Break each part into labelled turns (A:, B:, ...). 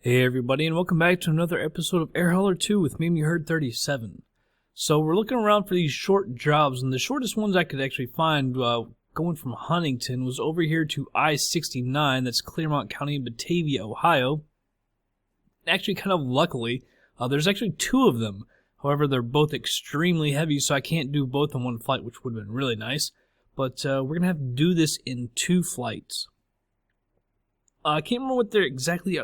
A: Hey everybody, and welcome back to another episode of Air Hauler 2 with me, Herd 37. So we're looking around for these short jobs, and the shortest ones I could actually find going from Huntington was over here to I-69, that's Claremont County in Batavia, Ohio. Actually, kind of luckily, there's actually two of them. However, they're both extremely heavy, so I can't do both in one flight, which would have been really nice. But we're going to have to do this in two flights. I can't remember what they're exactly...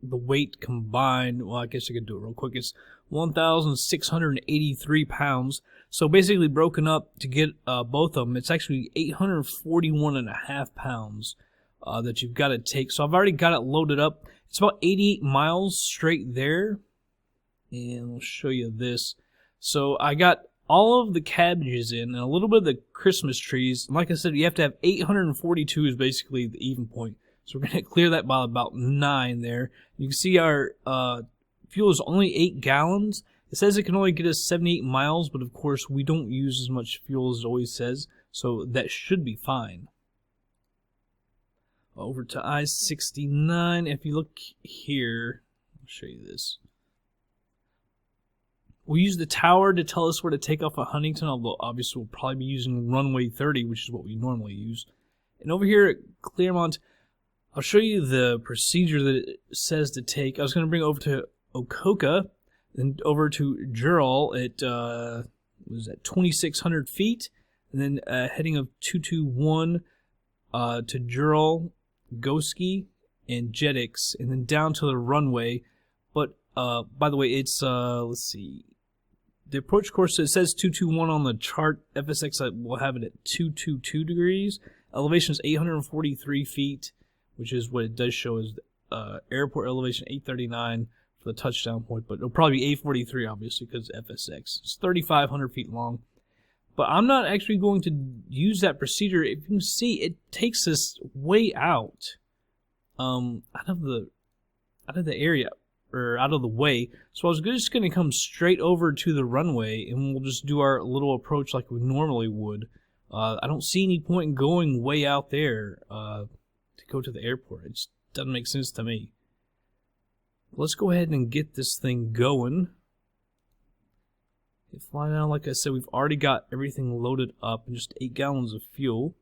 A: the weight combined, well, I guess I could do it real quick. It's 1,683 pounds. So basically broken up to get both of them, it's actually 841.5 pounds that you've got to take. So I've already got it loaded up. It's about 88 miles straight there. And I'll show you this. So I got all of the cabbages in and a little bit of the Christmas trees. And like I said, you have to have 842 is basically the even point. So we're going to clear that by about 9 there. You can see our fuel is only 8 gallons. It says it can only get us 78 miles, but of course we don't use as much fuel as it always says, so that should be fine. Over to I-69. If you look here, I'll show you this. We'll use the tower to tell us where to take off at Huntington, although obviously we'll probably be using runway 30, which is what we normally use. And over here at Claremont, I'll show you the procedure that it says to take. I was going to bring it over to Okoka, then over to Jural at, was that 2,600 feet, and then heading of 221 to Jural, Goski, and Jetix, and then down to the runway. But, by the way, it's, let's see, the approach course, it says 221 on the chart. FSX will have it at 222 degrees. Elevation is 843 feet. Which is what it does show as airport elevation 839 for the touchdown point, but it'll probably be 843 obviously because FSX. It's 3,500 feet long. But I'm not actually going to use that procedure. If you can see, it takes us way out of the area, or out of the way. So I was just going to come straight over to the runway, and we'll just do our little approach like we normally would. I don't see any point in going way out there. To go to the airport. It just doesn't make sense to me. Let's go ahead and get this thing going. Fly now, like I said, we've already got everything loaded up and just 8 gallons of fuel.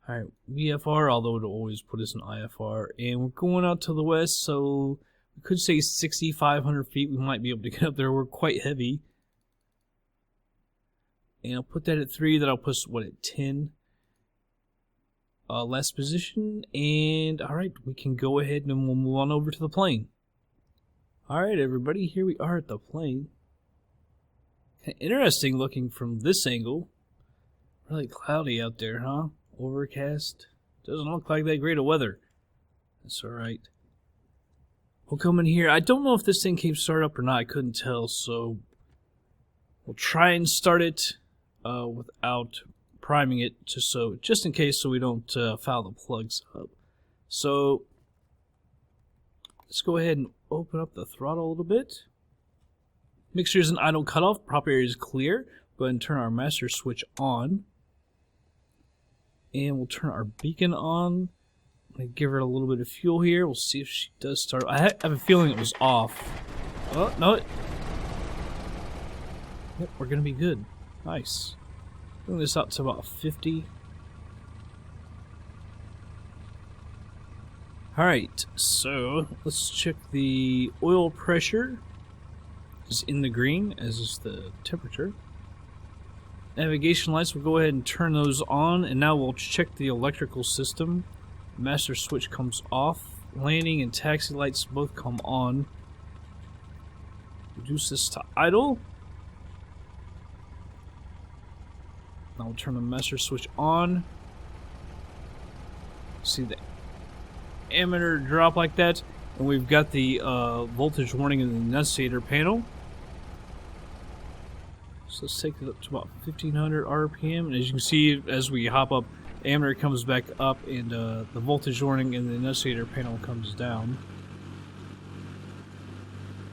A: Alright, VFR, although it'll always put us in IFR. And we're going out to the west, so we could say 6,500 feet. We might be able to get up there. We're quite heavy. And I'll put that at 3, then I'll put what at 10. Last position, and alright, we can go ahead and we'll move on over to the plane. Alright everybody, here we are at the plane. Interesting looking from this angle. Really cloudy out there, huh? Overcast. Doesn't look like that great of weather. That's alright. We'll come in here. I don't know if this thing came started up or not, I couldn't tell, so we'll try and start it without priming it just in case, so we don't foul the plugs up. So let's go ahead and open up the throttle a little bit. Make sure there's an idle cutoff. Prop area is clear. Go ahead and turn our master switch on, and we'll turn our beacon on. I'm gonna give her a little bit of fuel here. We'll see if she does start. I have a feeling it was off. Oh no! Yep, we're gonna be good. Nice. Bring this out to about 50. Alright, so let's check the oil pressure. It's in the green, as is the temperature. Navigation lights, we'll go ahead and turn those on, and now we'll check the electrical system. Master switch comes off. Landing and taxi lights both come on. Reduce this to idle. Now we'll turn the master switch on. See the ammeter drop like that, and we've got the voltage warning in the annunciator panel. So let's take it up to about 1500 RPM, and as you can see, as we hop up, the ammeter comes back up, and the voltage warning in the annunciator panel comes down.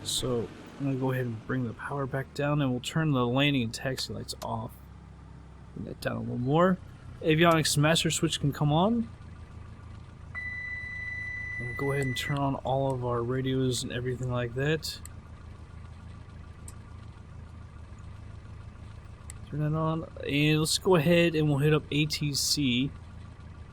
A: So I'm going to go ahead and bring the power back down, and we'll turn the landing and taxi lights off. Bring that down a little more. Avionics master switch can come on. We'll go ahead and turn on all of our radios and everything like that. Turn that on, and let's go ahead and we'll hit up ATC.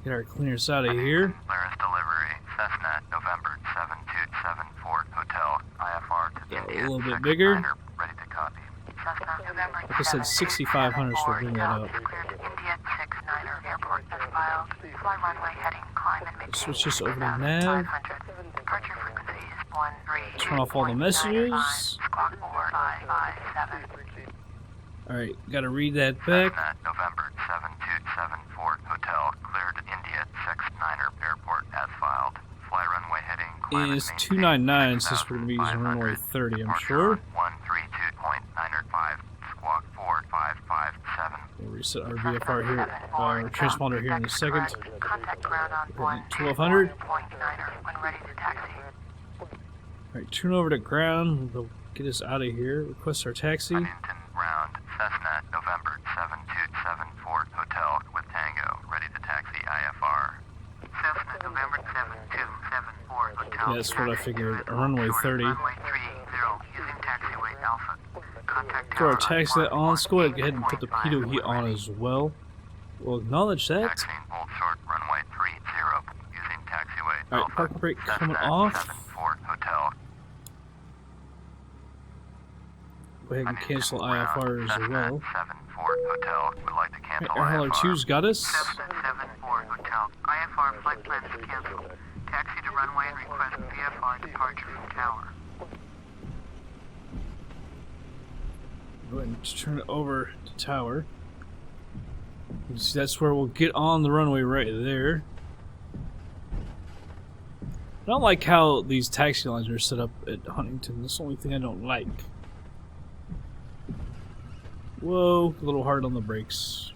A: Get our clearance out of here.
B: Clearance delivery, Cessna, November 7274 Hotel, IFR to
A: Yeah,
B: India.
A: a little bit bigger.
B: Ready to copy. Cessna, November
A: Like I said, 6,500, so we'll bring that up.
B: Cleared to India 69er airport as filed. Fly runway heading, climb and maintain.
A: Switch this over to nav.
B: Departure frequency is 13.
A: Turn off all the messages.
B: Squawk 4557.
A: Alright, gotta read that back.
B: Cessna, November 7274 Hotel, cleared to India 69er airport as filed. Fly runway heading, climb
A: Is 299 since we're gonna be using runway 30, I'm sure.
B: 132.905, squawk 4557.
A: We'll reset our VFR here, our transponder here in a second.
B: Contact ground on
A: 1200.
B: when ready to taxi.
A: Alright, turn over to ground. They'll get us out of here. Request our taxi.
B: Huntington ground, Cessna, November 7274 Hotel with Tango, ready to taxi IFR. Cessna, November 7274 Hotel.
A: Yeah, that's what I figured. A runway 30.
B: Runway 30, using taxiway Alpha. Contact
A: Throw our
B: tower
A: taxi light on. Let's go ahead and put the pitot heat on as well. We'll acknowledge that.
B: Taxiing bolt short, runway 30, using taxiway
A: Alright,
B: Alpha.
A: parking brake coming
B: Cessna,
A: off.
B: 74 Hotel.
A: Go ahead and cancel IFR as well.
B: 74 Hotel would like to cancel
A: Air Hauler
B: IFR.
A: 2's got us.
B: 774 Hotel. IFR flight plan is canceled. Taxi to runway and request VFR departure from tower.
A: Go ahead and turn it over to tower. You can see that's where we'll get on the runway right there. I don't like how these taxi lines are set up at Huntington. That's the only thing I don't like. Whoa, a little hard on the brakes.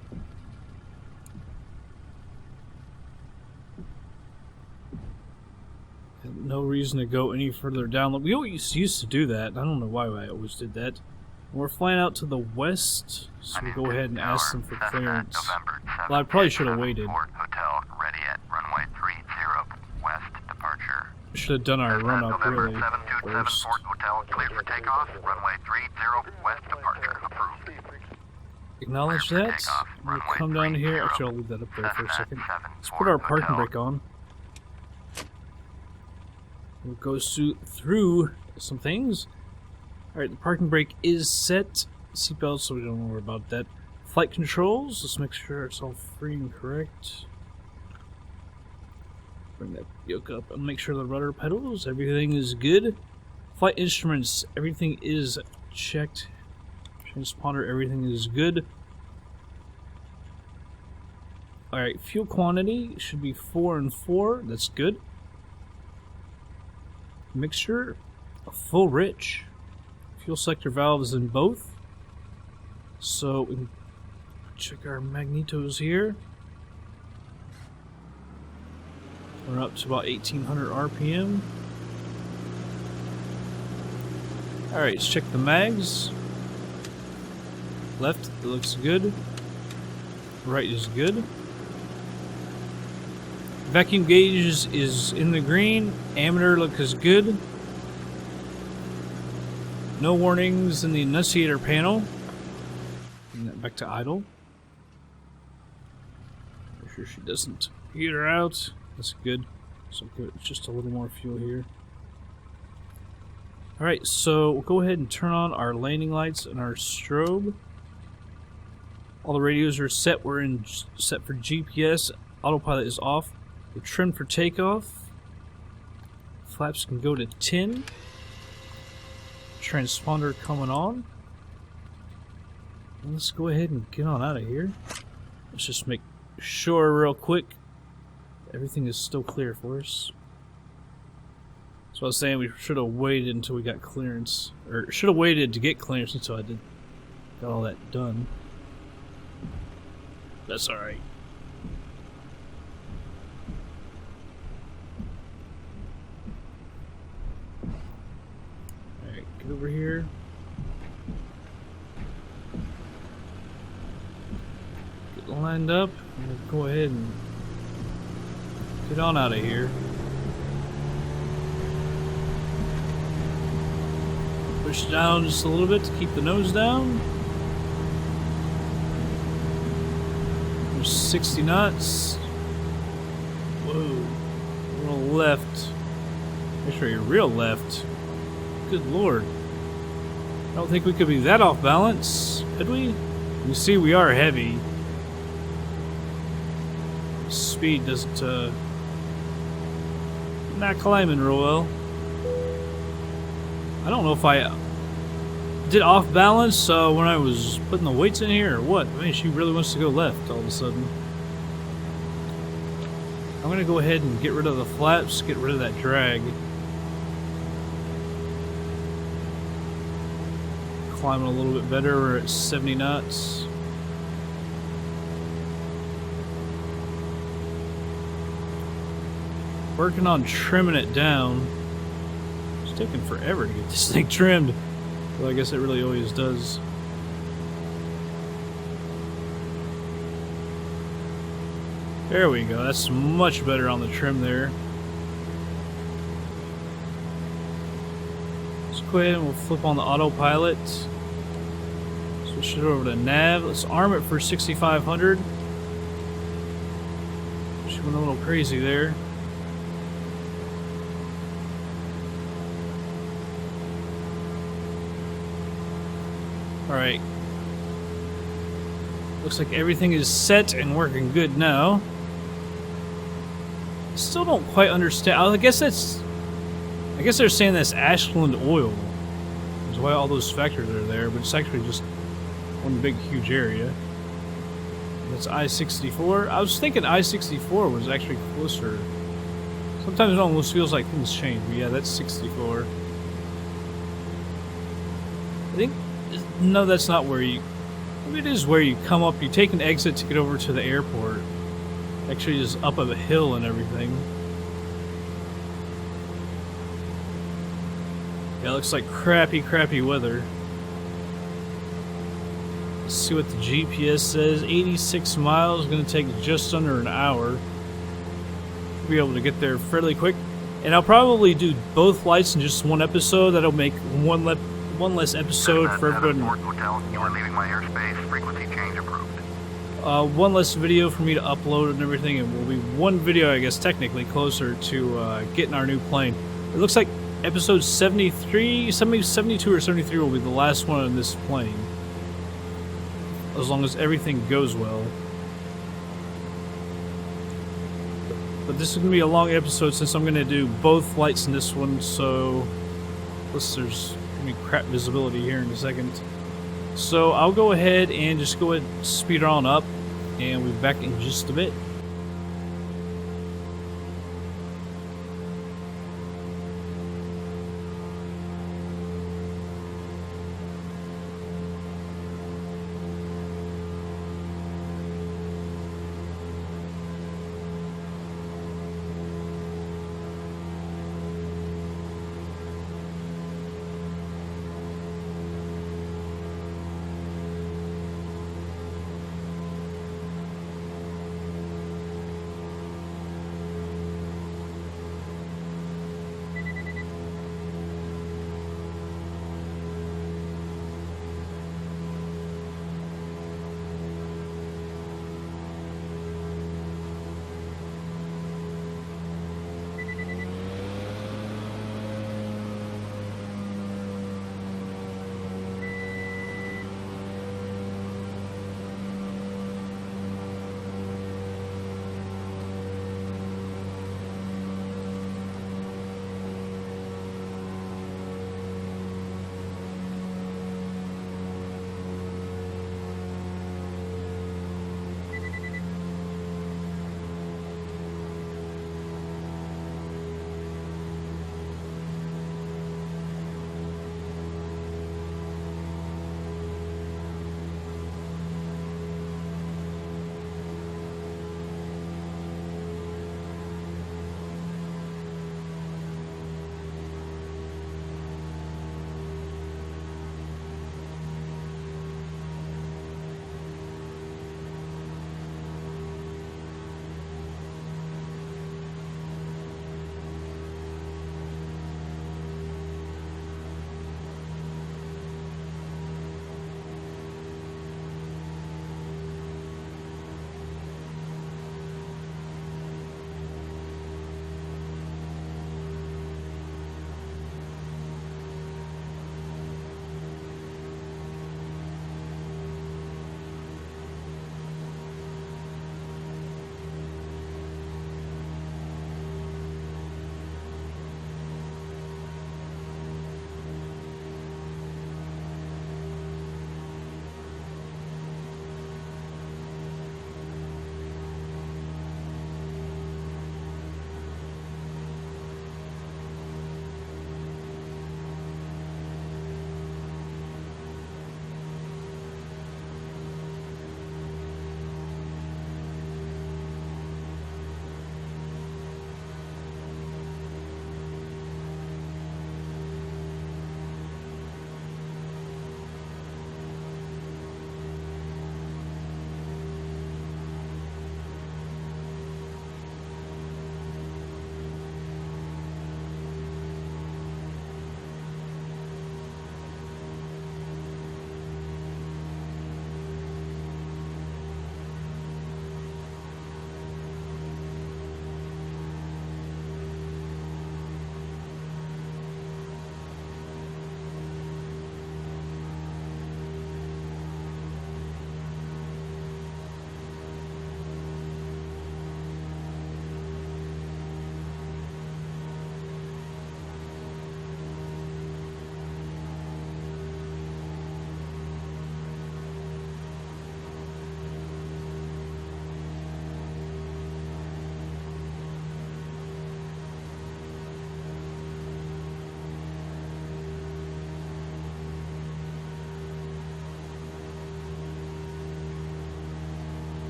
A: No reason to go any further down. We always used to do that. I don't know why I always did that. We're flying out to the west, so we go ahead and ask them for clearance. Well, I probably should have waited.
B: Hotel ready at runway 30 west departure.
A: Should have done our run up really first.
B: Hotel cleared for takeoff. Runway 30 west departure approved.
A: Acknowledge that. We'll come down here. Actually, I'll leave that up there for a second. Let's put our parking brake on. We'll go through some things. Alright, the parking brake is set. Seatbelt, so we don't worry about that. Flight controls. Let's make sure it's all free and correct. Bring that yoke up and make sure the rudder pedals, everything is good. Flight instruments, everything is checked. Transponder, everything is good. Alright, fuel quantity should be 4 and 4. That's good. Mixture, full rich. Fuel selector valves in both. So we can check our magnetos here. We're up to about 1800 RPM. Alright, let's check the mags. Left, it looks good. Right is good. Vacuum gauge is in the green. Ammeter looks good. No warnings in the annunciator panel. Bring that back to idle. Make sure she doesn't heat her out. That's good. So good. Just a little more fuel here. Alright, so we'll go ahead and turn on our landing lights and our strobe. All the radios are set. We're set for GPS. Autopilot is off. We're trimmed for takeoff. Flaps can go to 10. Transponder coming on. Let's go ahead and get on out of here. Let's just make sure real quick everything is still clear for us. So I was saying we should have waited until we got clearance, or should have waited to get clearance until I got all that done. That's all right. All right, get over here. Get lined up. And we'll go ahead and get on out of here. Push down just a little bit to keep the nose down. There's 60 knots. Whoa. A little left. Make sure you're real left. Good lord. I don't think we could be that off balance, could we? You see, we are heavy. Speed doesn't, not climbing real well. I don't know if I did off balance when I was putting the weights in here or what. I mean, she really wants to go left all of a sudden. I'm gonna go ahead and get rid of the flaps, get rid of that drag. Climbing a little bit better, we're at 70 knots. Working on trimming it down. It's taking forever to get this thing trimmed. Well, I guess it really always does. There we go, that's much better on the trim there. Let's go ahead and we'll flip on the autopilot. Switch it over to nav. Let's arm it for 6,500. She went a little crazy there. Alright. Looks like everything is set and working good now. Still don't quite understand. I guess they're saying that's Ashland oil. That's why all those factors are there, but it's actually just one big huge area. That's I-64. I was thinking I-64 was actually closer. Sometimes it almost feels like things change, but yeah, that's 64. I think, no, that's not where you, it is where you come up, you take an exit to get over to the airport. Actually just up a hill and everything. Yeah, it looks like crappy weather. Let's see what the GPS says. 86 miles, gonna take just under an hour. We'll be able to get there fairly quick. And I'll probably do both flights in just one episode. That'll make one less episode for everyone.
B: Hotel, you are leaving my airspace. Frequency change approved.
A: One less video for me to upload and everything, and will be one video, I guess, technically closer to getting our new plane. It looks like episode 72 or 73 will be the last one on this plane, as long as everything goes well. But this is going to be a long episode since I'm going to do both flights in this one, so there's going to be crap visibility here in a second. So I'll go ahead and just go ahead and speed her on up, and we'll be back in just a bit.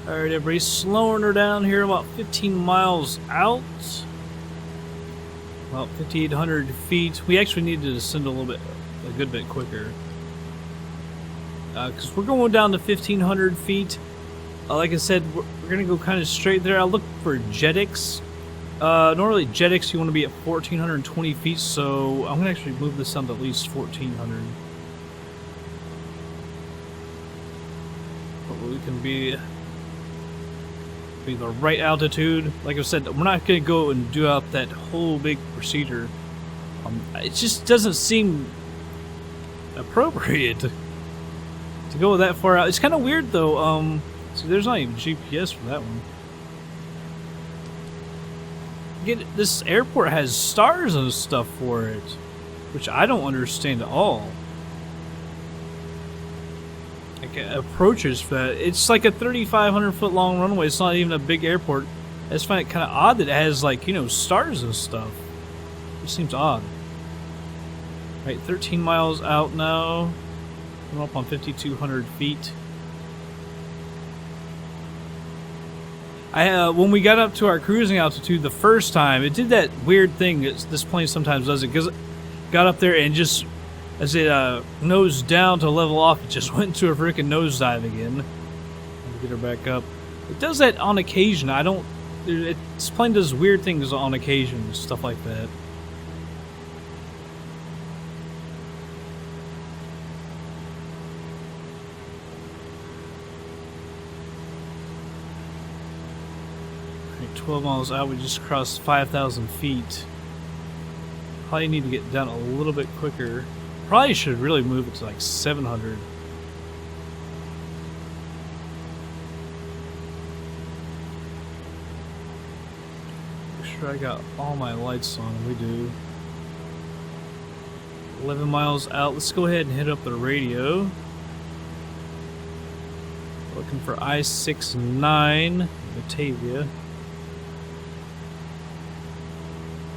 A: Alright, everybody, slowing her down here about 15 miles out. About 5,800 feet. We actually need to descend a good bit quicker. Because we're going down to 1,500 feet. Like I said, we're going to go kind of straight there. I'll look for Jetix. Normally Jetix you want to be at 1,420 feet, so I'm going to actually move this down to at least 1,400. Hopefully we can be the right altitude. Like I said, we're not going to go and do out that whole big procedure. It just doesn't seem appropriate to go that far out. It's kind of weird though. See, there's not even GPS for that one. This airport has stars and stuff for it, which I don't understand at all. Like approaches for that. It's like a 3,500 foot long runway. It's not even a big airport. I just find it kind of odd that it has, like, you know, stars and stuff. It seems odd. Right, 13 miles out now. I'm up on 5,200 feet. When we got up to our cruising altitude the first time, it did that weird thing that this plane sometimes does. It got up there and just, as it nosed down to level off, it just went into a freaking nosedive again. Get her back up. It does that on occasion. This plane does weird things on occasion, stuff like that. Right, 12 miles out, we just crossed 5,000 feet. Probably need to get down a little bit quicker. Probably should really move it to like 700. Make sure I got all my lights on. We do. 11 miles out. Let's go ahead and hit up the radio. Looking for I-69, Batavia.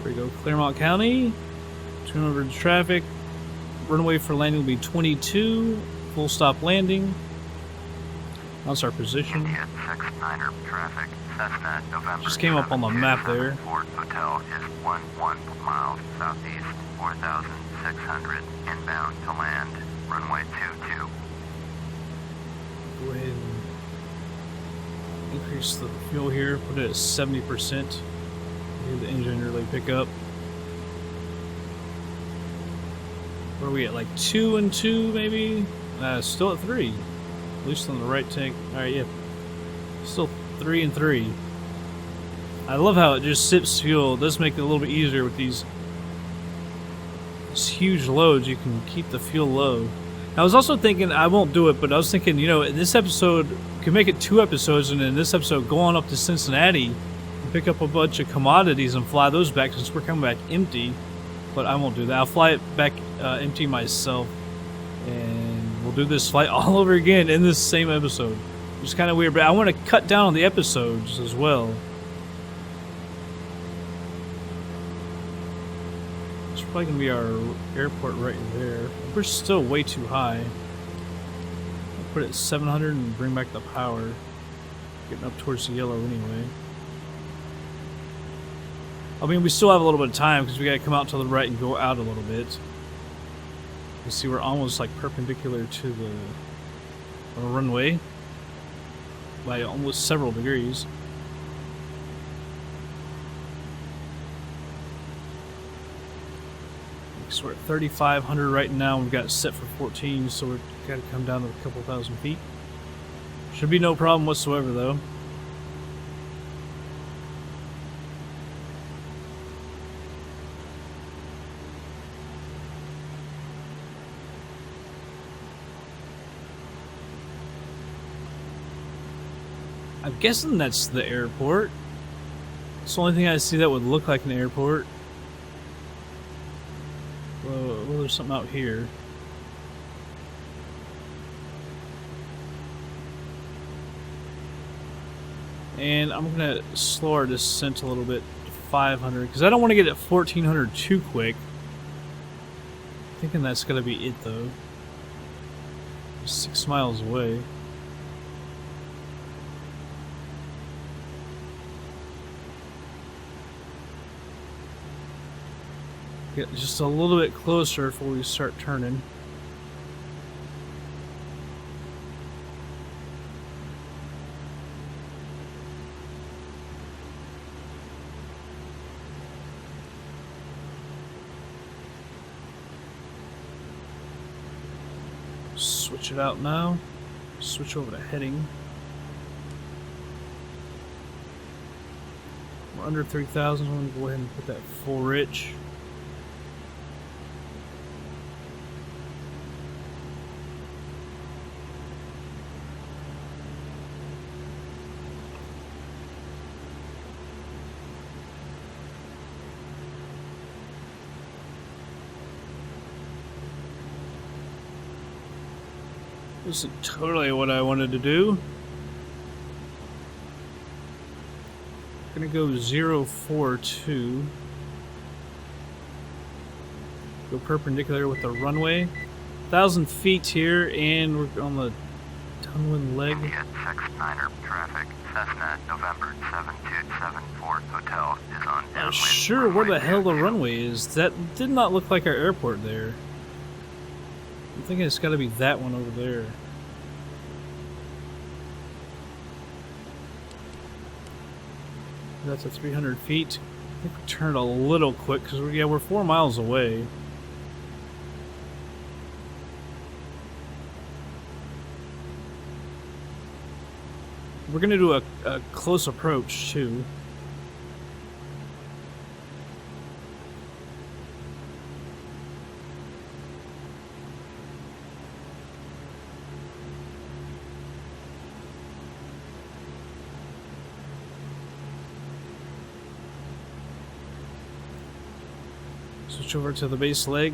A: There we go, Claremont County. 200 traffic. Runway for landing will be 22. Full stop landing. That's our position.
B: India 69er traffic. Cessna, November.
A: Just came up on the map there.
B: Fort Hotel is 11 miles southeast, 4,600 inbound to land. Runway 22.
A: Go ahead and increase the fuel here. Put it at 70%. Hear the engine really pick up. Where are we at? Like 2 and 2, maybe? Still at 3. At least on the right tank. Alright, yeah. Still 3 and 3. I love how it just sips fuel. It does make it a little bit easier with these huge loads. You can keep the fuel low. I was also thinking, I won't do it, but I was thinking, you know, in this episode, we could make it 2 episodes, and in this episode, go on up to Cincinnati and pick up a bunch of commodities and fly those back, since we're coming back empty. But I won't do that. I'll fly it back empty myself, and we'll do this flight all over again in this same episode. It's kind of weird, but I want to cut down on the episodes as well. It's probably going to be our airport right there. We're still way too high. I'll put it at 700 and bring back the power. Getting up towards the yellow anyway. I mean, we still have a little bit of time because we got to come out to the right and go out a little bit. You see, we're almost like perpendicular to the runway by almost several degrees. So we're at 3,500 right now. We've got it set for 14, so we've got to come down to a couple thousand feet. Should be no problem whatsoever, though. I'm guessing that's the airport. It's the only thing I see that would look like an airport. Well, there's something out here. And I'm gonna slow our descent a little bit to 500 because I don't want to get at 1,400 too quick. Thinking that's gonna be it though. 6 miles away. Get just a little bit closer before we start turning. Switch it out now. Switch over to heading. We're under 3,000. I'm going to go ahead and put that full rich. This is totally what I wanted to do. I'm gonna go 042. Go perpendicular with the runway. 1,000 feet here, and we're on the tunneling leg.
B: India 69er traffic. Cessna November 7274 Hotel is on downwind.
A: Sure, where the hell the runway is? That did not look like our airport there. I'm thinking it's got to be that one over there. That's at 300 feet. I think we turned a little quick because we're 4 miles away. We're gonna do a close approach too. Switch over to the base leg.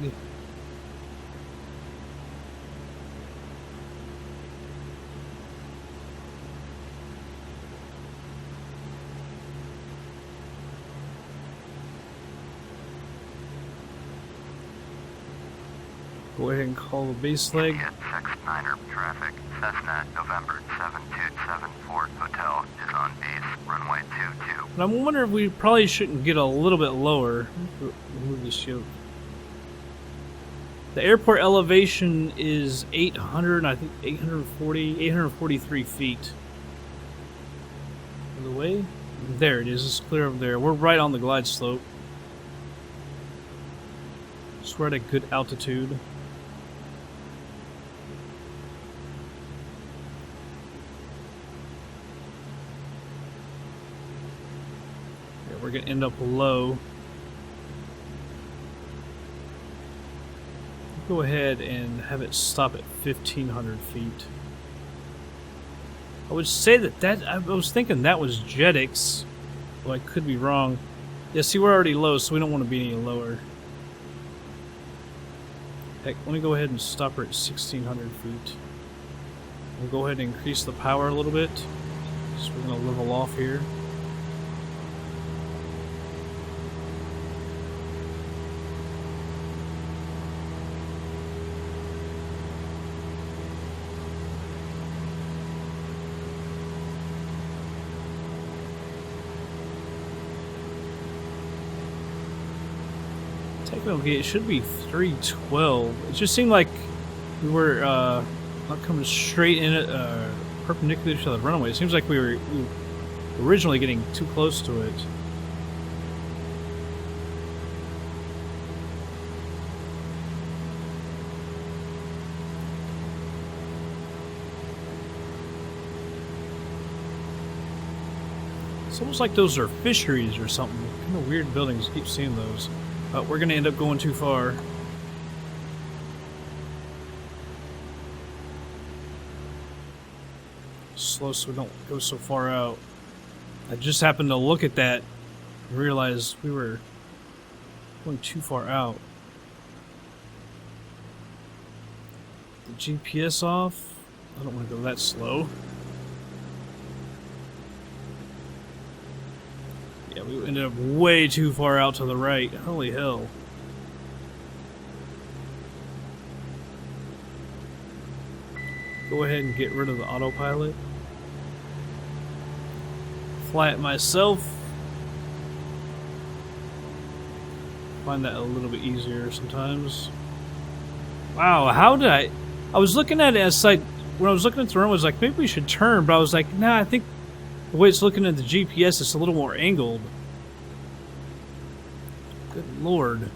A: Go ahead and call the base leg.
B: India 69er traffic. Cessna November 7274 Hotel is on base runway 22.
A: But I'm wondering if we probably shouldn't get a little bit lower. Move this yoke. The airport elevation is 800, I think 843 feet. The way? There it is. It's clear over there. We're right on the glide slope. So we're at a good altitude. Yeah, we're going to end up low. Go ahead and have it stop at 1,500 feet. I would say that I was thinking that was Jetix. Well, I could be wrong. Yeah, see, we're already low, so we don't want to be any lower. Heck, let me go ahead and stop her at 1,600 feet. We'll go ahead and increase the power a little bit. So we're going to level off here. Okay, it should be 312. It just seemed like we were not coming straight in it, perpendicular to the runway. It seems like we were originally getting too close to it. It's almost like those are fisheries or something. Kind of weird buildings. Keep seeing those. But we're going to end up going too far. Slow so we don't go so far out. I just happened to look at that and realize we were going too far out. The GPS off. I don't want to go that slow. Yeah, we ended up way too far out to the right. Holy hell. Go ahead and get rid of the autopilot. Fly it myself. find that a little bit easier sometimes. Wow, how did I was looking at it as like, when I was looking at the room, I was like, maybe we should turn, but I was like, nah, I think the way it's looking at the GPS, it's a little more angled. Good lord.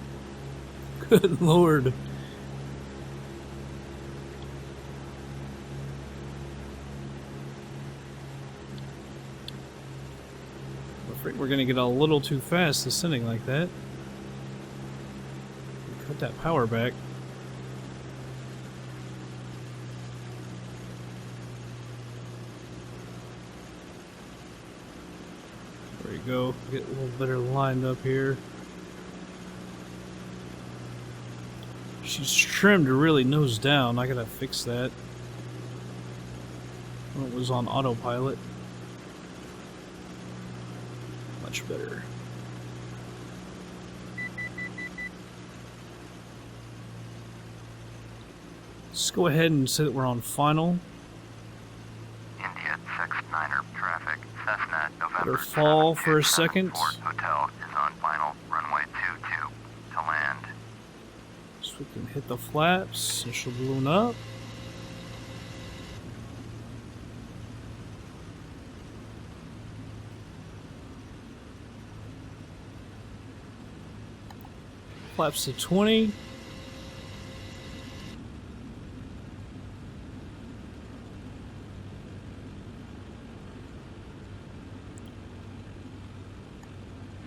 A: Good lord. I'm afraid we're gonna get a little too fast ascending like that. Cut that power back. There we go. Get a little better lined up here. She's trimmed really nose down. I gotta fix that. When it was on autopilot. Much better. Let's go ahead and say that we're on final.
B: India 6-9er traffic. Cessna November.
A: Better fall for a second.
B: Hotel is on final runway 22 to land.
A: So we can hit the flaps. And she'll balloon up. Flaps to 20.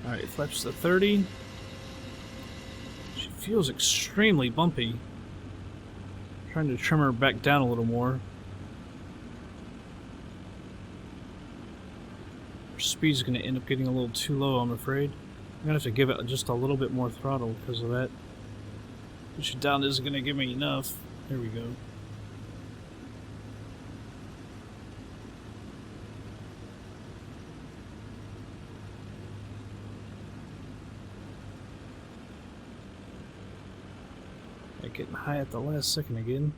A: Alright, flaps to 30. She feels extremely bumpy. Trying to trim her back down a little more. Her speed's going to end up getting a little too low, I'm afraid. I'm going to have to give it just a little bit more throttle because of that. Push it down isn't going to give me enough. There we go. Getting high at the last second again.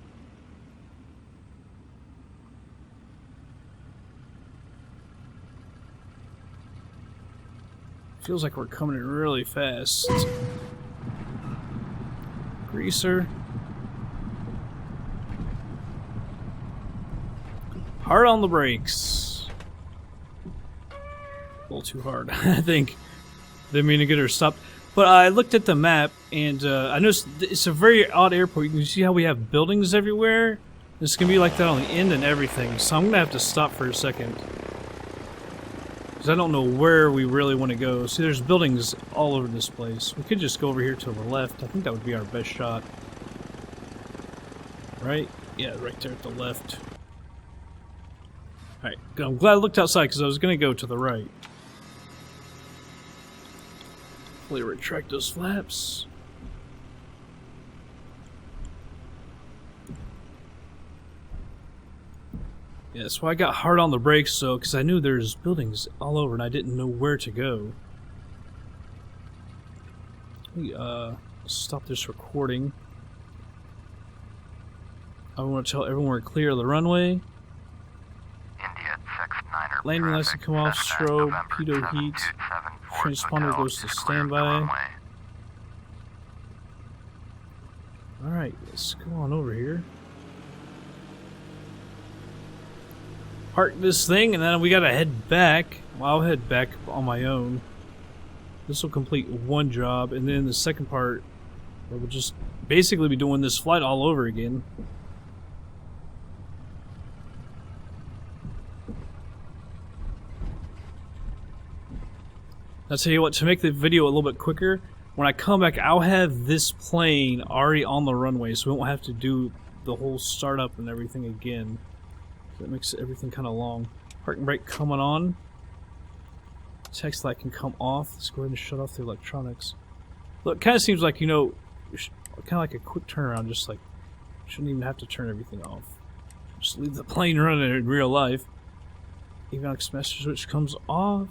A: Feels like we're coming in really fast. Greaser. Hard on the brakes. A little too hard, I think. Didn't mean to get her stopped. But I looked at the map, and I noticed it's a very odd airport. You can see how we have buildings everywhere. It's going to be like that on the end and everything. So I'm going to have to stop for a second. Because I don't know where we really want to go. See, there's buildings all over this place. We could just go over here to the left. I think that would be our best shot. Right? Yeah, right there at the left. Alright, I'm glad I looked outside because I was going to go to the right. Retract those flaps. Yeah, that's why I got hard on the brakes, so because I knew there's buildings all over and I didn't know where to go. We stop this recording. I want to tell everyone we're clear of the runway.
B: India 6-9er
A: Landing lights to come off, strobe, pitot heat. Transponder goes to standby. Alright, let's go on over here. Park this thing, and then we gotta head back. Well, I'll head back on my own. This will complete one job, and then the second part, we'll just basically be doing this flight all over again. I'll tell you what, to make the video a little bit quicker, when I come back, I'll have this plane already on the runway, so we won't have to do the whole startup and everything again. That makes everything kind of long. Parking brake coming on. Text light can come off. Let's go ahead and shut off the electronics. Look, it kind of seems like, you know, kind of like a quick turnaround, just like, shouldn't even have to turn everything off. Just leave the plane running in real life. Avionics master switch comes off.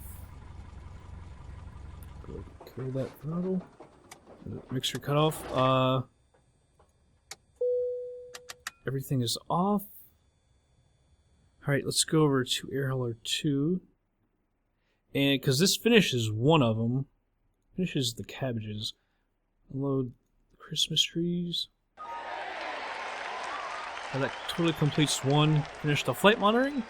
A: Carry that throttle. Mixture cut off. Everything is off. Alright, let's go over to air hauler 2. And because this finishes one of them, finishes the cabbages. Unload Christmas trees. And that totally completes one. Finished the flight monitoring.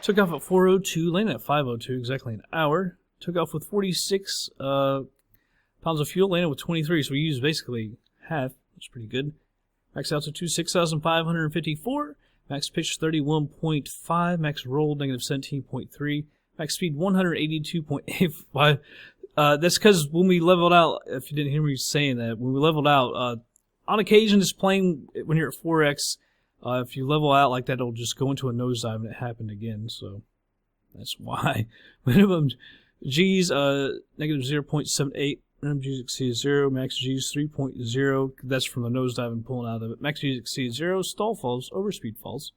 A: Took off at 4:02, landed at 5:02, exactly an hour. Took off with 46 pounds of fuel, landed with 23, so we used basically half. That's pretty good. Max altitude 6,554. Max pitch 31.5. Max roll negative 17.3. Max speed 182.85. That's because when we leveled out, if you didn't hear me saying that, when we leveled out, on occasion this plane, when you're at 4X, if you level out like that, it'll just go into a nosedive, and it happened again, so that's why. Minimum G's, negative 0.78. Minimum G's exceeds 0. Max G's 3.0. That's from the nosedive and pulling out of it. Max G's exceeds 0. Stall falls. Overspeed falls.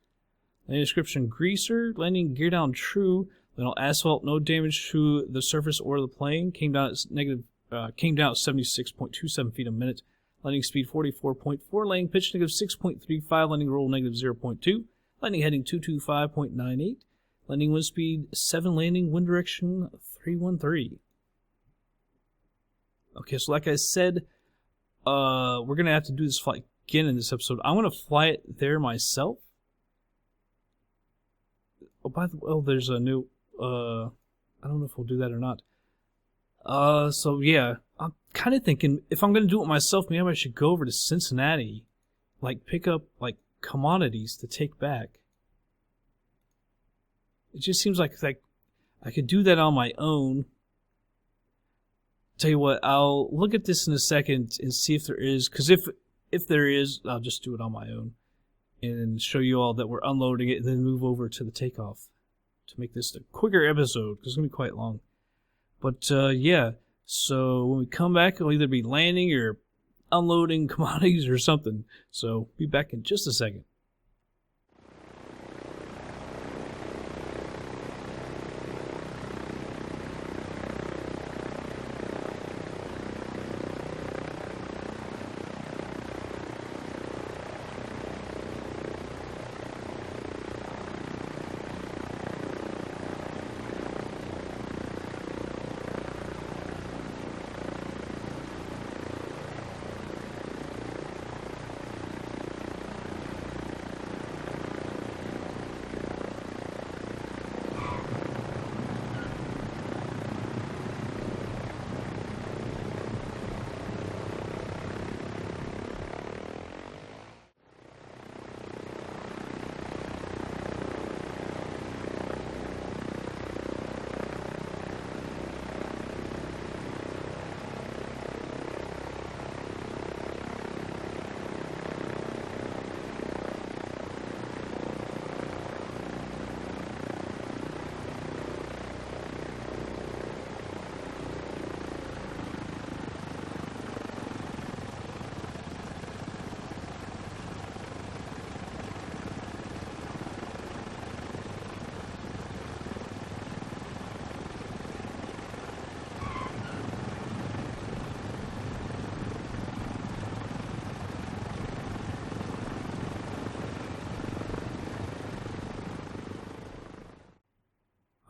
A: Landing description, greaser. Landing gear down true. Landing on asphalt. No damage to the surface or the plane. Came down at 76.27 feet a minute. Landing speed 44.4. Landing pitch negative 6.35. Landing roll negative 0.2. Landing heading 225.98. Landing wind speed 7. Landing wind direction 313. Okay, so like I said, we're going to have to do this flight again in this episode. I'm going to fly it there myself. Oh, by the way, there's a new, I don't know if we'll do that or not. So yeah, I'm kind of thinking if I'm going to do it myself, maybe I should go over to Cincinnati, like pick up like commodities to take back. It just seems like I could do that on my own. Tell you what, I'll look at this in a second and see if there is, because if there is, I'll just do it on my own and show you all that we're unloading it and then move over to the takeoff to make this a quicker episode, because it's going to be quite long. But yeah, so when we come back, it'll either be landing or unloading commodities or something. So be back in just a second.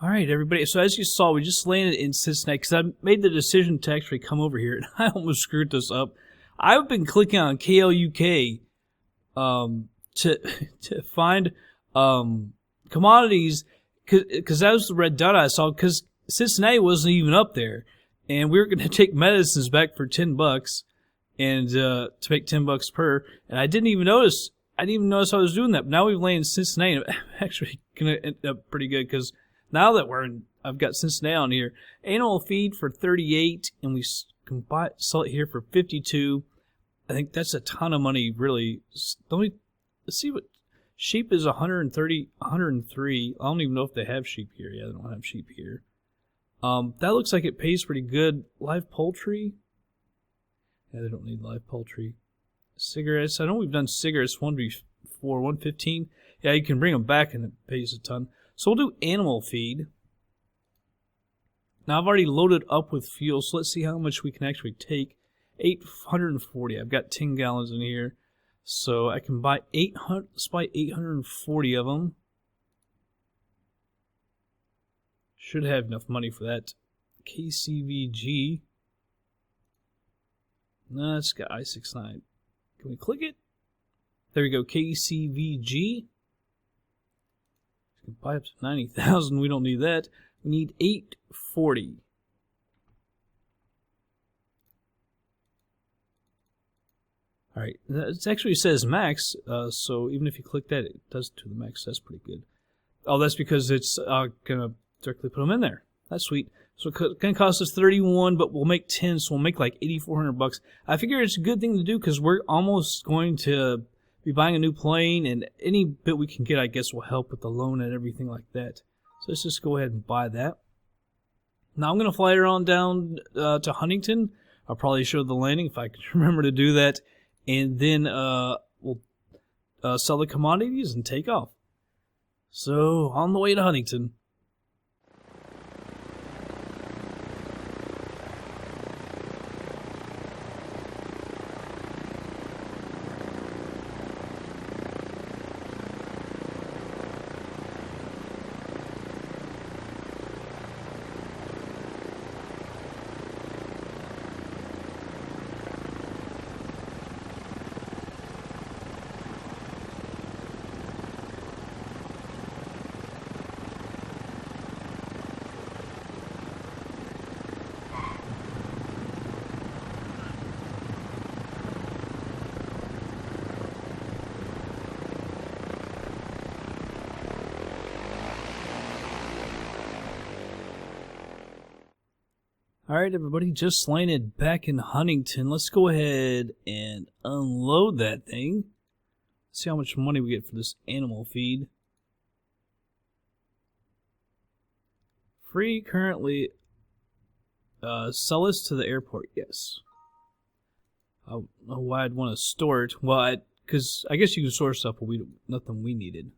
A: Alright, everybody. So as you saw, we just landed in Cincinnati because I made the decision to actually come over here, and I almost screwed this up. I've been clicking on KLUK to find commodities because that was the red dot I saw because Cincinnati wasn't even up there, and we were going to take medicines back for $10 and to make $10 per, and I didn't even notice. I was doing that. But now we've landed in Cincinnati, and I'm actually going to end up pretty good because now that I've got Cincinnati on here, animal feed for 38, and we can sell it here for 52. I think that's a ton of money, really. Let's see what sheep is. 130, 103. I don't even know if they have sheep here. Yeah, they don't have sheep here. That looks like it pays pretty good. Live poultry. Yeah, they don't need live poultry. Cigarettes. I know we've done cigarettes one before, 115. Yeah, you can bring them back, and it pays a ton. So we'll do animal feed. Now I've already loaded up with fuel, so let's see how much we can actually take. 840. I've got 10 gallons in here, so I can buy 800. Let's buy 840 of them. Should have enough money for that. KCVG. No, it's got I-69. Can we click it? There we go, KCVG. Can buy up to 90,000. We don't need that. We need 840. All right, it actually says max, so even if you click that, it does to the max. That's pretty good. Oh, that's because it's gonna directly put them in there. That's sweet. So it's gonna cost us 31, but we'll make 10, so we'll make like 8,400 bucks. I figure it's a good thing to do because we're almost going to be buying a new plane, and any bit we can get, I guess, will help with the loan and everything like that. So let's just go ahead and buy that. Now I'm gonna fly her on down to Huntington. I'll probably show the landing if I can remember to do that. And then we'll sell the commodities and take off. So, on the way to Huntington. Alright everybody, just landed back in Huntington. Let's go ahead and unload that thing. See how much money we get for this animal feed. Free currently. Sell this to the airport, yes. I don't know why I'd want to store it. Well, because I guess you can store stuff, but nothing we needed.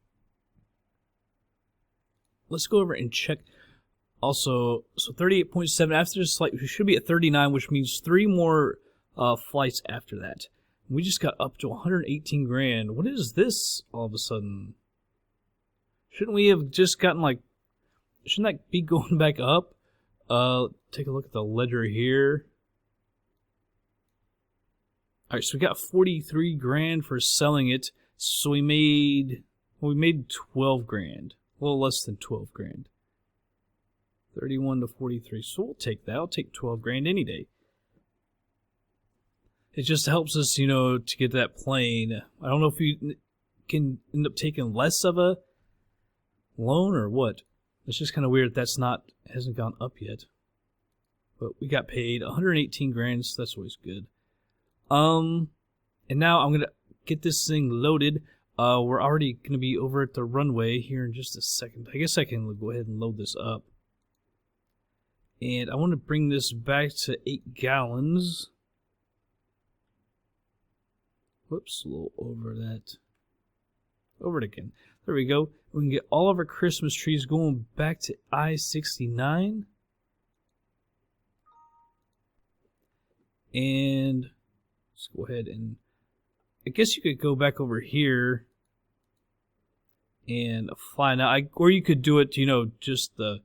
A: Let's go over and check. Also, so 38.7 after this flight, we should be at 39, which means 3 more flights after that. We just got up to 118 grand. What is this all of a sudden? Shouldn't we have just gotten like, shouldn't that be going back up? Take a look at the ledger here. Alright, so we got 43 grand for selling it. So we made 12 grand. A little less than 12 grand. 31 to 43, so we'll take that. I'll take 12 grand any day. It just helps us, you know, to get that plane. I don't know if you can end up taking less of a loan or what. It's just kind of weird that's hasn't gone up yet. But we got paid 118 grand, so that's always good. And now I'm gonna get this thing loaded. We're already gonna be over at the runway here in just a second. I guess I can go ahead and load this up. And I want to bring this back to 8 gallons. Whoops, a little over that. Over it again. There we go. We can get all of our Christmas trees going back to I-69. And let's go ahead and... I guess you could go back over here and fly. Now, or you could do it, you know, just the...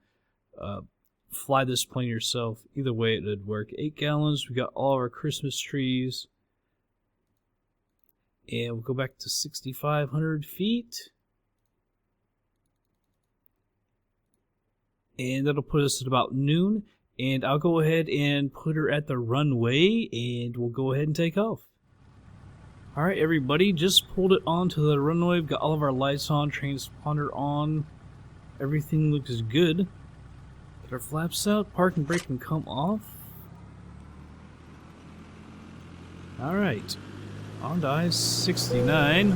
A: fly this plane yourself. Either way it would work. 8 gallons. We got all our Christmas trees. And we'll go back to 6,500 feet. And that'll put us at about noon. And I'll go ahead and put her at the runway. And we'll go ahead and take off. Alright everybody, just pulled it onto the runway. We've got all of our lights on, transponder on. Everything looks good. Get our flaps out, park and brake can come off. Alright, on to I-69.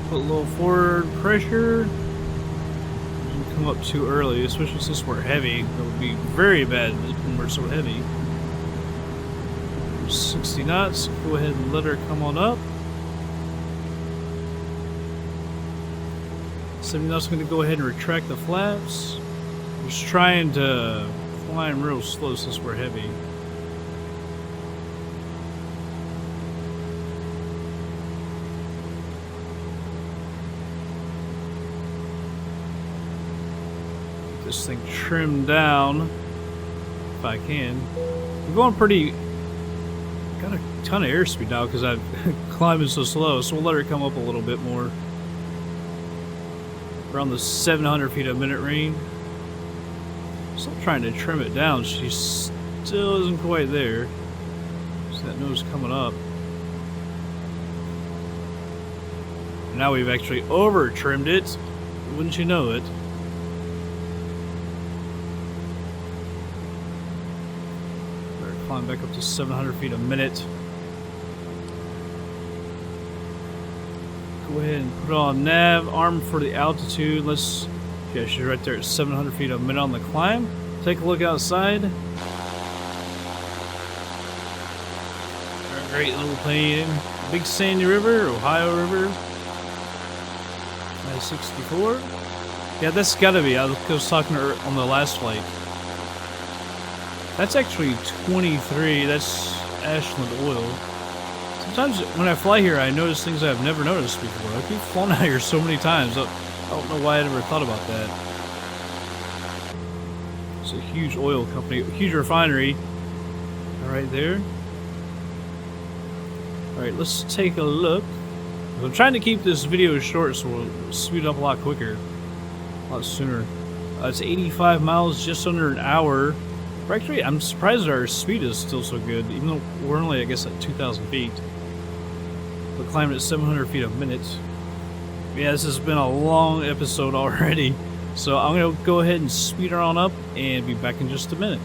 A: Put a little forward pressure. Didn't come up too early, especially since we're heavy. That would be very bad when we're so heavy. 60 knots, go ahead and let her come on up. 70 knots, going to go ahead and retract the flaps. I'm just trying to fly them real slow since we're heavy. this thing trimmed down if I can. I'm going pretty. Got a ton of airspeed now because I'm climbing so slow, so we'll let her come up a little bit more. Around the 700 feet a minute range. Still trying to trim it down. She still isn't quite there. See that nose coming up. Now we've actually over trimmed it. Wouldn't you know it? Climb back up to 700 feet a minute. Go ahead and put on nav, arm for the altitude. Yeah, she's right there at 700 feet a minute on the climb. Take a look outside. Great little plane. Big Sandy River, Ohio River. I-64. Yeah, that's gotta be. I was talking to her on the last flight. That's actually 23. That's Ashland oil. Sometimes when I fly here, I notice things I've never noticed before. I've flown out here so many times. I don't know why I never thought about that. It's a huge oil company, huge refinery. Right there. Alright, let's take a look. I'm trying to keep this video short so we'll speed up a lot quicker. A lot sooner. It's 85 miles, just under an hour. Actually, I'm surprised our speed is still so good, even though we're only, I guess, at 2,000 feet. We're climbing at 700 feet a minute. Yeah, this has been a long episode already, so I'm going to go ahead and speed her on up and be back in just a minute.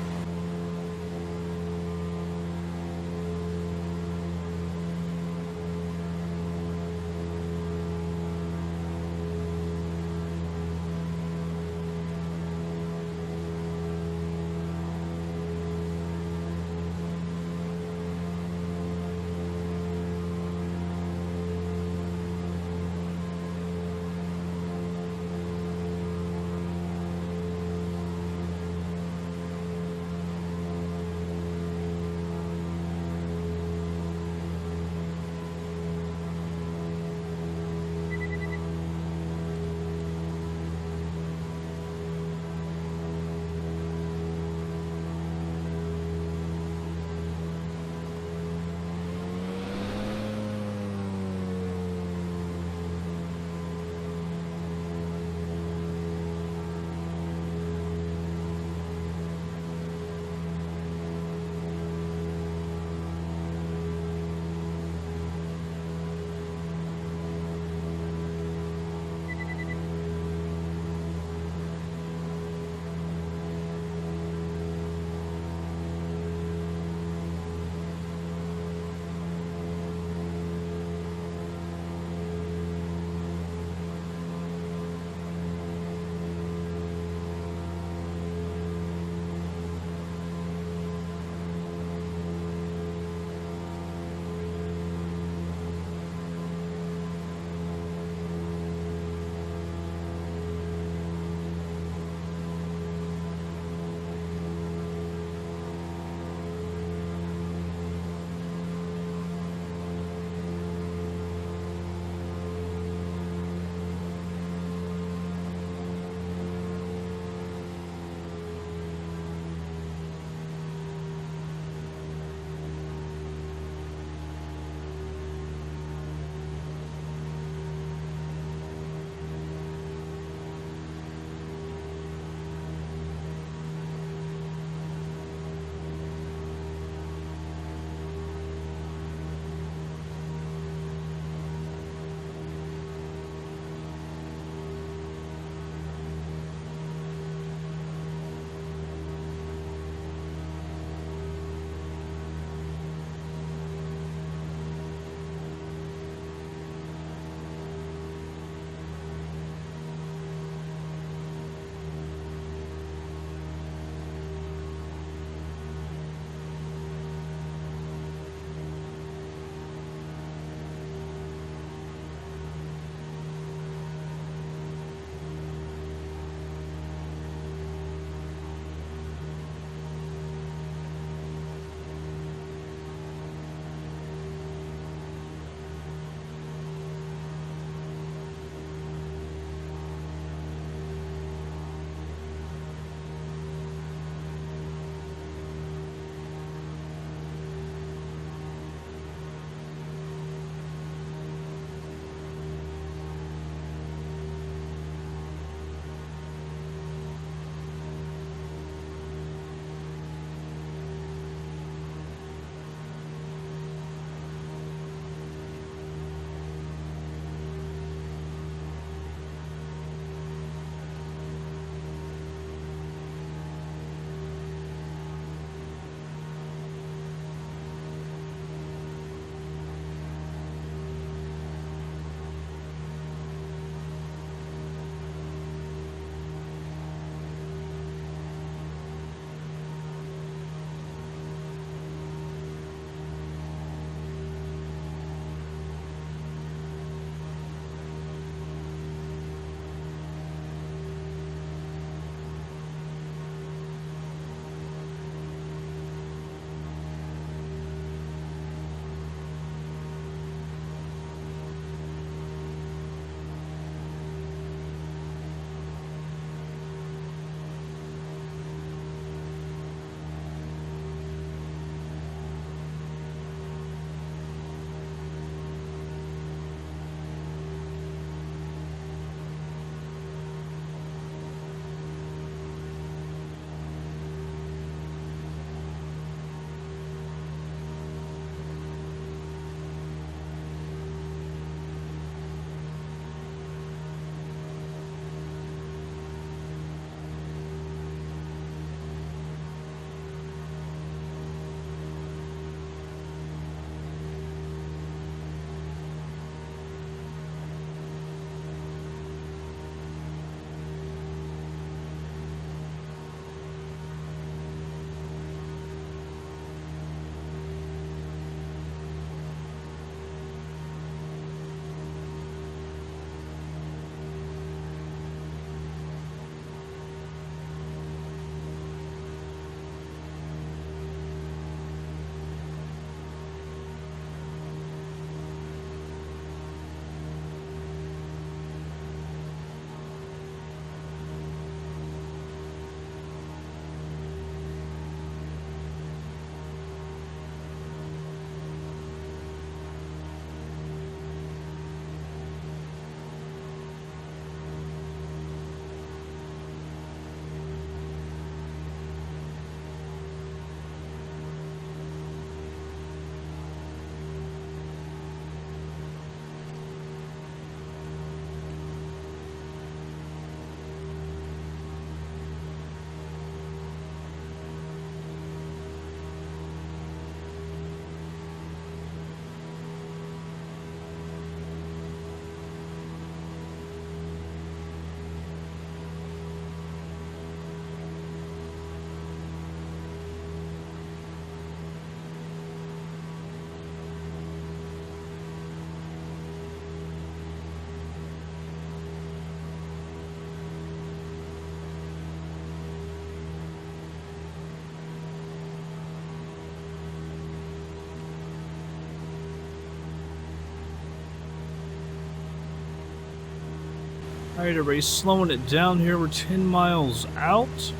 A: Alright, everybody, slowing it down here. We're 10 miles out.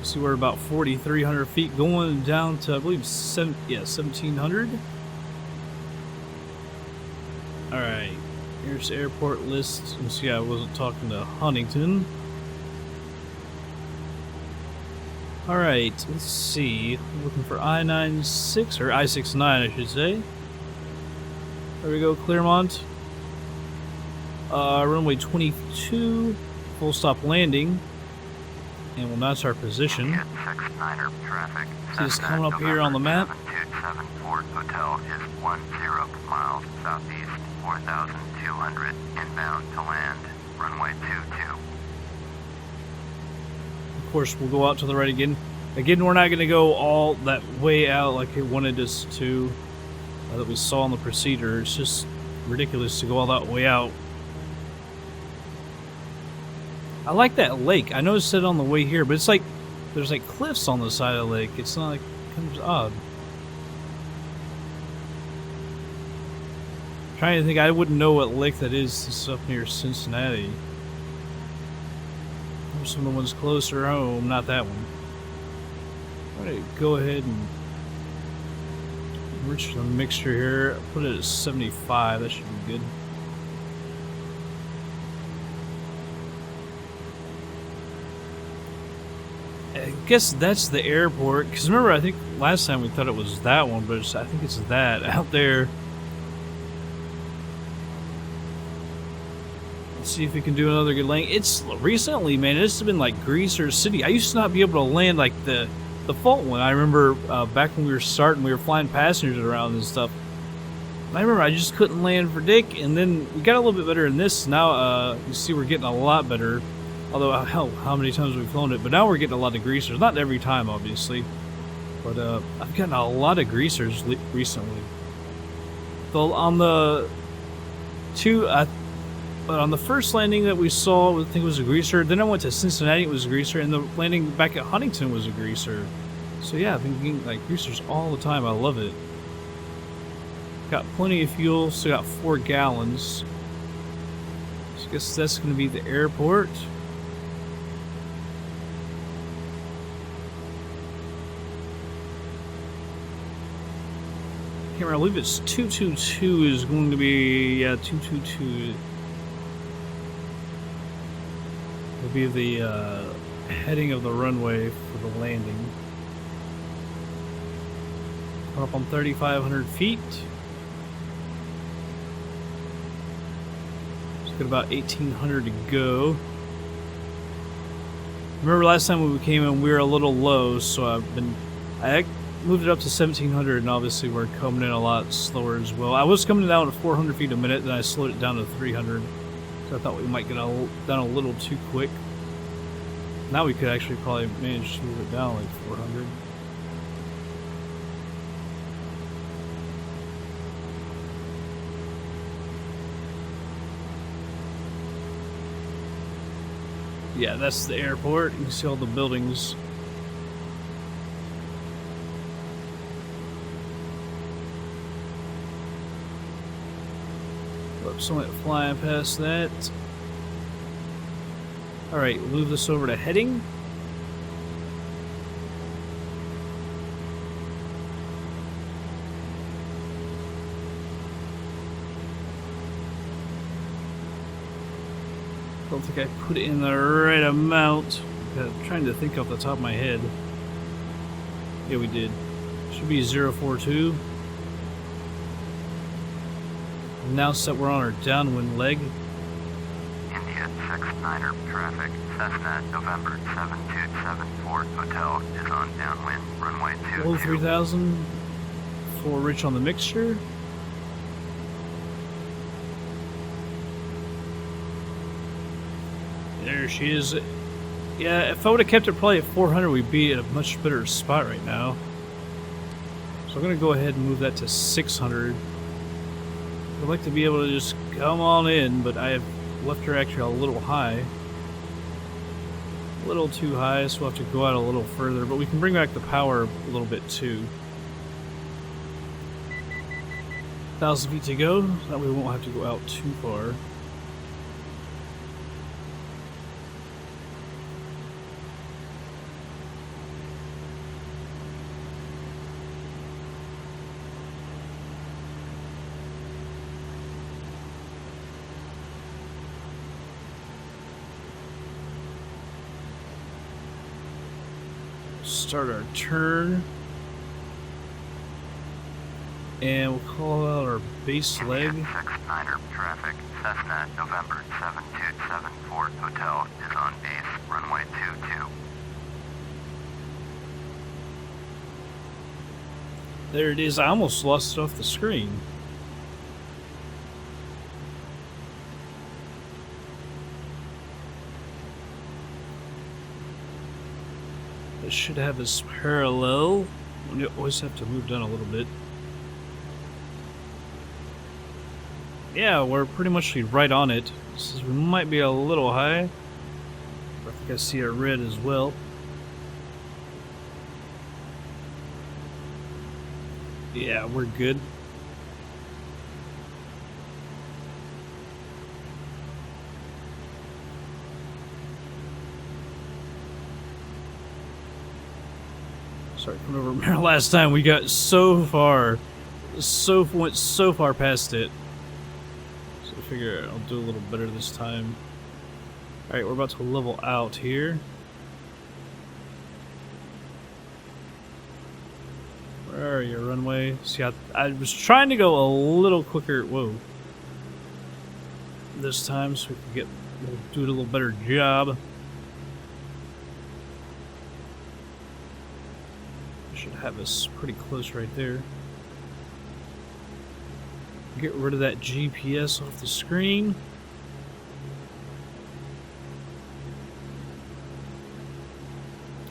A: See, we're about 4,300 feet going down to, I believe, 1,700. Alright, here's the airport list. You see, I wasn't talking to Huntington. Alright, let's see. I'm looking for I-96, or I-69, I should say. There we go, Clermont. Runway 22, full stop landing. And we'll notch our position.
B: Traffic.
A: See this coming up here on the map?
B: 7274 Hotel is 10 miles southeast, 4,200 inbound to land, runway 22.
A: Of course, we'll go out to the right again. Again, we're not going to go all that way out like it wanted us to, that we saw in the procedure. It's just ridiculous to go all that way out. I like that lake. I noticed it on the way here, but it's like there's like cliffs on the side of the lake. It's not like, kind of odd. I'm trying to think, I wouldn't know what lake that is. It's up near Cincinnati. There's some of the ones closer home, not that one. I'm gonna go ahead and enrich the mixture here. Put it at 75. That should be good. I guess that's the airport, because remember, I think last time we thought it was that one, but I think it's that out there. Let's see if we can do another good landing. It's recently, man, it's been like Greaser City. I used to not be able to land like the default one. I remember back when we were starting, we were flying passengers around and stuff. And I remember I just couldn't land for dick, and then we got a little bit better in this. Now, you see we're getting a lot better. Although, hell, how many times we've flown it. But now we're getting a lot of greasers. Not every time, obviously. But I've gotten a lot of greasers recently. So on the on the first landing that we saw, I think it was a greaser. Then I went to Cincinnati, it was a greaser. And the landing back at Huntington was a greaser. So yeah, I've been getting like greasers all the time. I love it. Got plenty of fuel. Still got 4 gallons. So I guess that's going to be the airport. I believe it's 222 is going to be, yeah, 222 will be the heading of the runway for the landing. We're up on 3,500 feet. Just got about 1,800 to go. Remember last time when we came in, we were a little low, so I moved it up to 1,700, and obviously we're coming in a lot slower as well. I was coming down to 400 feet a minute, then I slowed it down to 300. So I thought we might get down a little too quick. Now we could actually probably manage to move it down like 400. Yeah, that's the airport. You can see all the buildings. Somewhat flying past that. Alright, we'll move this over to heading. Don't think I put it in the right amount. I'm trying to think off the top of my head. Yeah, we did. Should be 042. Now that we're on our downwind leg.
B: India 69er traffic. Cessna November 7274 Hotel is on downwind, runway 22.
A: Low 3,000 for rich on the mixture. There she is. Yeah, if I would have kept it probably at 400, we'd be at a much better spot right now. So I'm going to go ahead and move that to 600. I'd like to be able to just come on in, but I have left her actually a little high. A little too high, so we'll have to go out a little further, but we can bring back the power a little bit too. 1,000 feet to go, that way we won't have to go out too far. Start our turn. And we'll call out our base leg.
B: India 69er traffic. Cessna November 7274 Hotel is on base. Runway 22.
A: There it is. I almost lost it off the screen. It should have this parallel. You always have to move down a little bit. Yeah, we're pretty much right on it. We might be a little high. I think I see a red as well. Yeah, we're good. Sorry, coming over. Remember last time we got so far, went so far past it. So I figure I'll do a little better this time. All right, we're about to level out here. Where are you, runway? See, I was trying to go a little quicker. Whoa. This time, so we can we'll do a little better job. Should have us pretty close right there. Get rid of that GPS off the screen.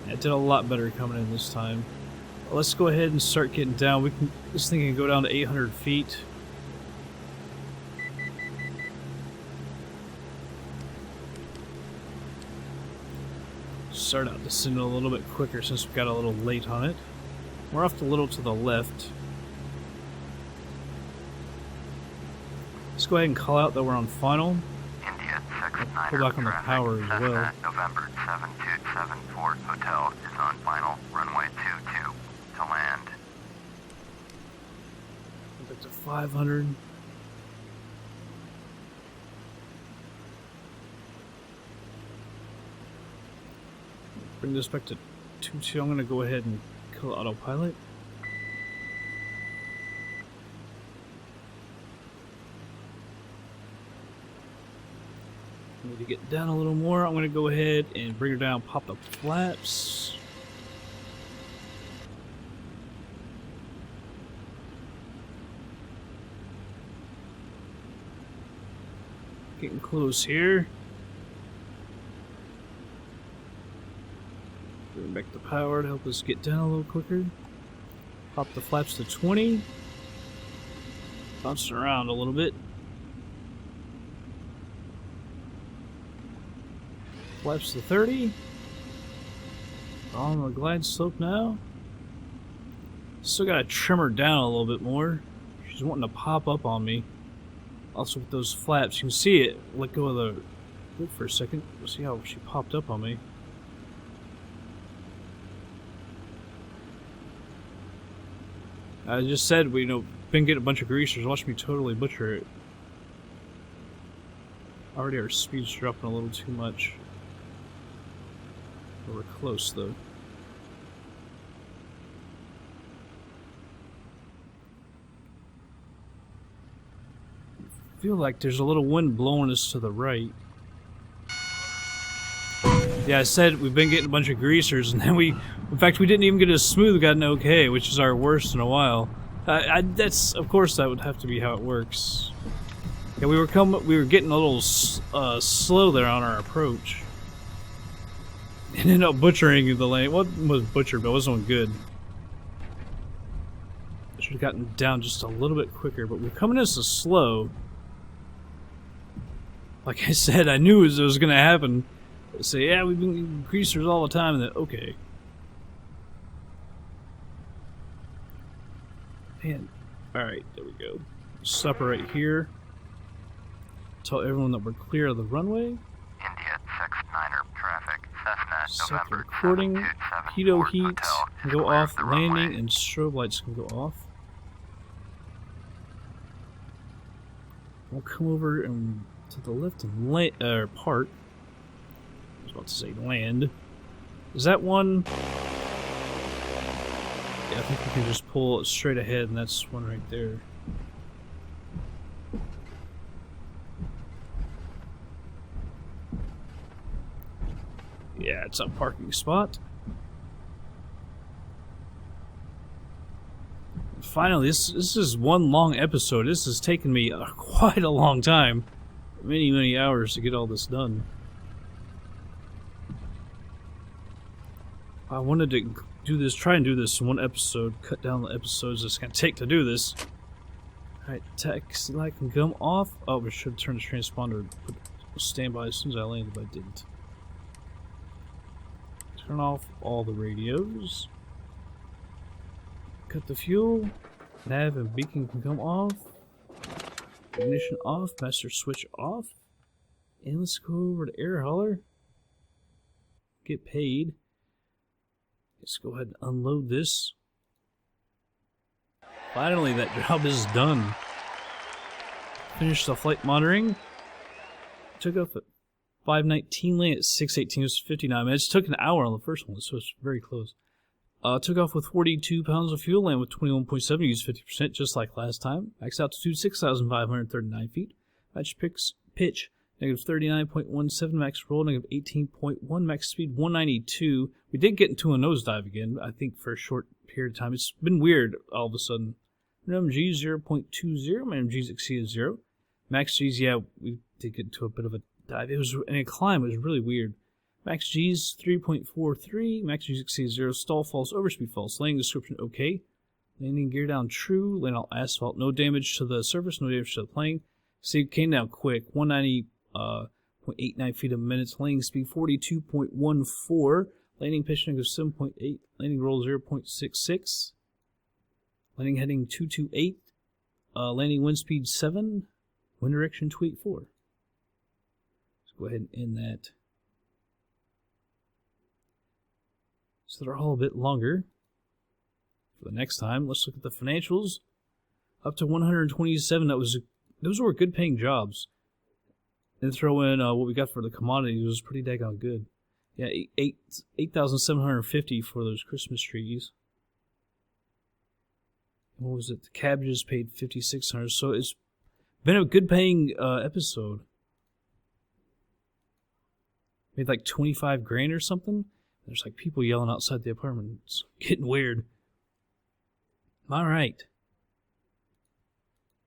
A: I did a lot better coming in this time. Let's go ahead and start getting down. This thing can go down to 800 feet. Start out descending a little bit quicker since we got a little late on it. We're off a little to the left. Let's go ahead and call out that we're on final.
B: India 69er
A: Pull back on the
B: traffic.
A: power as
B: Cessna
A: well.
B: November 7274 Hotel is on final. Runway 22 to land.
A: Back to 500. Bring this back to 22. I'm going to go ahead and kill autopilot. Need to get down a little more. I'm going to go ahead and bring her down, pop the flaps. Getting close here. Bring back the power to help us get down a little quicker. Pop the flaps to 20. Bouncing around a little bit. Flaps to 30. On the glide slope now. Still gotta trim her down a little bit more. She's wanting to pop up on me. Also with those flaps, you can see it. Let go of the... Wait for a second. See how she popped up on me. I just said we been getting a bunch of greasers. Watch me totally butcher it. Already our speed's dropping a little too much. But we're close though. I feel like there's a little wind blowing us to the right. Yeah, I said we've been getting a bunch of greasers, and then in fact, we didn't even get a smooth. We got an okay, which is our worst in a while. That's, of course, that would have to be how it works. Yeah, we were getting a little slow there on our approach. And ended up butchering the lane. What was butchered, but it wasn't good. I should have gotten down just a little bit quicker, but we're coming in so slow. Like I said, I knew it was going to happen. Say, yeah, we've been getting greasers all the time, and then, okay. Man, alright, there we go. Stop right here. Tell everyone that we're clear of the runway.
B: India 69er traffic. Cessna
A: Set the
B: November
A: recording.
B: 7274
A: Pitot heat
B: Hotel
A: can
B: is
A: go
B: clear
A: off.
B: of the
A: Landing
B: runway.
A: and strobe lights can go off. We'll come over and to the left and park. I was about to say land. Is that one? Yeah, I think we can just pull straight ahead, and that's one right there. Yeah, it's a parking spot. Finally, this is one long episode. This has taken me quite a long time. Many hours to get all this done. I wanted to do this, try and do this in one episode, cut down the episodes it's going to take to do this. Alright, taxi light can come off. Oh, we should turn the transponder, put standby as soon as I landed, but I didn't. Turn off all the radios. Cut the fuel. Nav and beacon can come off. Ignition off. Master switch off. And let's go over to air hauler. Get paid. Let's go ahead and unload this. Finally, that job is done. Finished the flight monitoring. Took off at 5:19, landed at 6:18. It was 59 minutes. Took an hour on the first one, so it's very close. Took off with 42 pounds of fuel, landed with 21.7, used 50% just like last time. Max altitude 6,539 feet. Match pitch negative 39.17, max roll negative 18.1, max speed 192. We did get into a nosedive again, I think for a short period of time. It's been weird all of a sudden. Minimum G 0.20, minimum G's exceeded 0. Max G's, yeah, we did get into a bit of a dive. It was in a climb, it was really weird. Max G's 3.43, max G's exceeds 0, stall false, overspeed false, landing description okay, landing gear down true, landing on asphalt, no damage to the surface, no damage to the plane. See, it came down quick, 190.89 feet a minute, landing speed 42.14, landing pitch negative 7.8, landing roll 0.66, landing heading 228, landing wind speed 7, wind direction 284. Let's go ahead and end that. So they're all a bit longer. For the next time, let's look at the financials. Up to 127. Those were good paying jobs. And throw in what we got for the commodities, was pretty daggone good. Yeah, 8,750 for those Christmas trees. What was it? The Cabbages paid 5,600. So it's been a good paying episode. Made like 25 grand or something. There's like people yelling outside the apartment. It's getting weird. Alright.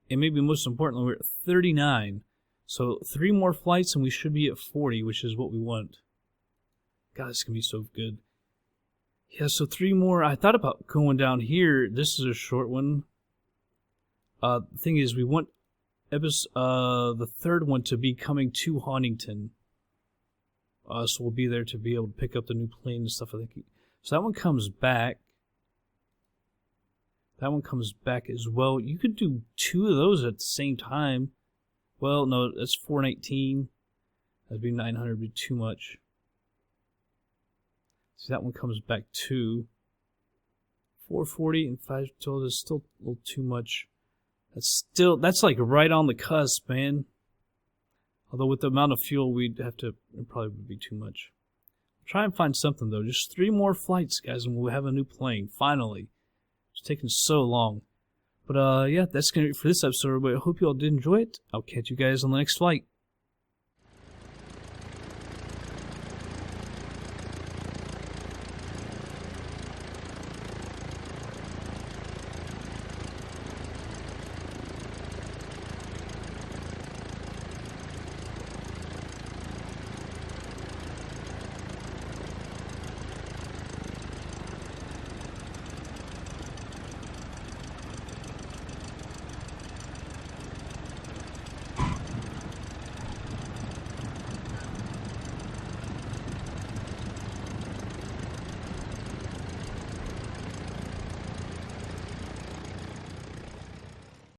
A: And maybe most importantly, we're at 39. So 3 more flights and we should be at 40, which is what we want. God, this can be so good. Yeah, so 3 more. I thought about going down here. This is a short one. The thing is, we want the third one to be coming to Huntington. So we'll be there to be able to pick up the new plane and stuff. I think so. That one comes back. That one comes back as well. You could do 2 of those at the same time. Well, no, that's 419. That'd be 900. Be too much. So that one comes back too. 440 and 512 is still a little too much. That's like right on the cusp, man. Although with the amount of fuel we'd have to, it probably would be too much. Try and find something though. Just 3 more flights, guys, and we'll have a new plane. Finally. It's taken so long. But yeah, that's gonna be it for this episode, everybody. I hope you all did enjoy it. I'll catch you guys on the next flight.